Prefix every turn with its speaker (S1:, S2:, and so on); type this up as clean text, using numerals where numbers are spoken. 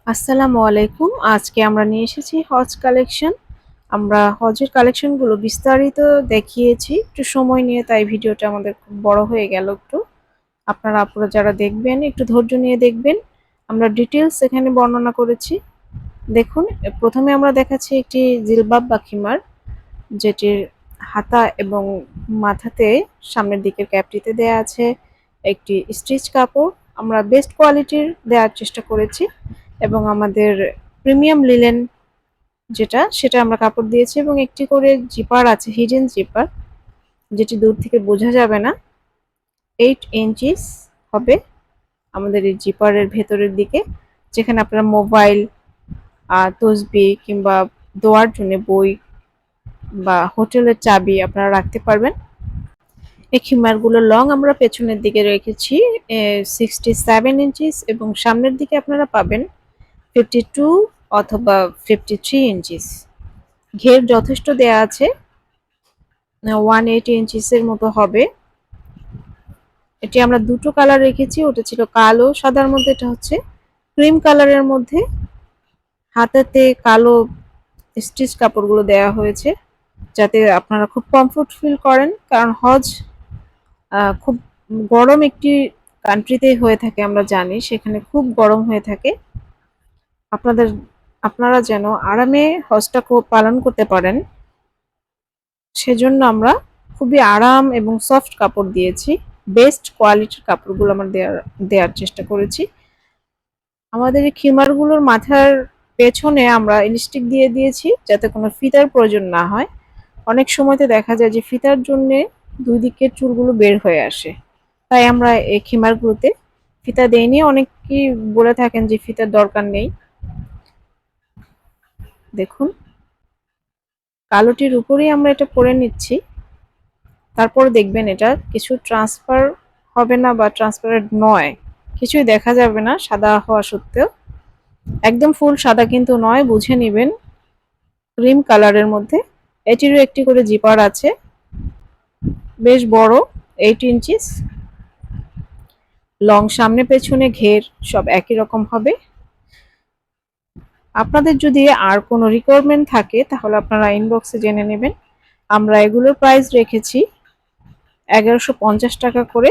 S1: আসসালামু আলাইকুম। আজকে আমরা নিয়ে এসেছি হজ কালেকশন। আমরা হজের কালেকশনগুলো বিস্তারিত দেখিয়েছি একটু সময় নিয়ে, তাই ভিডিওটা আমাদের খুব বড় হয়ে গেল একটু। আপনারা আপুরা যারা দেখবেন একটু ধৈর্য নিয়ে দেখবেন। আমরা ডিটেলস এখানে বর্ণনা করেছি। দেখুন, প্রথমে আমরা দেখাচ্ছি একটি জিলবাব বা খিমার, যেটির হাতা এবং মাথাতে সামনের দিকের ক্যাপটিতে দেয়া আছে একটি স্টিচ কাপড়। আমরা বেস্ট কোয়ালিটির দেওয়ার চেষ্টা করেছি এবং আমাদের প্রিমিয়াম লিলেন সেটা আমরা কাপড় দিয়েছি এবং একটি করে জিপার আছে, হিডেন জিপার, যেটি দূর থেকে বোঝা যাবে না। 8 ইঞ্চিস হবে আমাদের এই জিপারের ভেতরের দিকে, যেখানে আপনারা মোবাইল, তসবি কিংবা দোয়ার জন্য বই বা হোটেলের চাবি আপনারা রাখতে পারবেন। এই খিমারগুলো লং আমরা পেছনের দিকে রেখেছি 67 ইঞ্চিস এবং সামনের দিকে আপনারা পাবেন 52 অথবা 53 ইঞ্চিস। ঘের যথেষ্ট দেয়া আছে, 180 ইঞ্চিসের মতো হবে। এটি আমরা দুটো কালার রেখেছি, ওটা ছিল কালো সাদার মধ্যে, এটা হচ্ছে ক্রিম কালারের মধ্যে। হাতাতে কালো স্টিচ কাপড়গুলো দেয়া হয়েছে যাতে আপনারা খুব কমফোর্ট ফিল করেন, কারণ হজ খুব গরম একটি কান্ট্রিতে হয়ে থাকে, আমরা জানি সেখানে খুব গরম হয়ে থাকে। আপনারা যেন আরামে হজটা পালন করতে পারেন, সেজন্য আমরা খুবই আরাম এবং সফট কাপড় দিয়েছি। বেস্ট কোয়ালিটির কাপড়গুলো আমরা দেওয়ার চেষ্টা করেছি। আমাদের এই খিমারগুলোর মাথার পেছনে আমরা ইলাস্টিক দিয়ে দিয়েছি যাতে কোনো ফিতার প্রয়োজন না হয়। অনেক সময়তে দেখা যায় যে ফিতার জন্যে দুই দিকের চুলগুলো বের হয়ে আসে, তাই আমরা এই খিমারগুলোতে ফিতা দেইনি। অনেকেই বলে থাকেন যে ফিতার দরকার নেই। দেখুন, কালোটির উপরেই আমরা এটা পরে নিচ্ছি, তারপর দেখবেন এটা কিছু ট্রান্সফার হবে না বা ট্রান্সপারেন্ট নয়, কিছুই দেখা যাবে না সাদা হওয়া সত্ত্বেও। একদম ফুল সাদা কিন্তু নয়, বুঝে নেবেন ক্রিম কালারের মধ্যে। এটিরও একটি করে জিপার আছে, বেশ বড়, 8 ইঞ্চিস লং। সামনে পেছনে ঘের সব একই রকম হবে। আপনাদের যদি আর কোনো রিকোয়ারমেন্ট থাকে তাহলে আপনারা ইনবক্সে জেনে নেবেন। আমরা এগুলোর প্রাইস রেখেছি 1150 টাকা করে।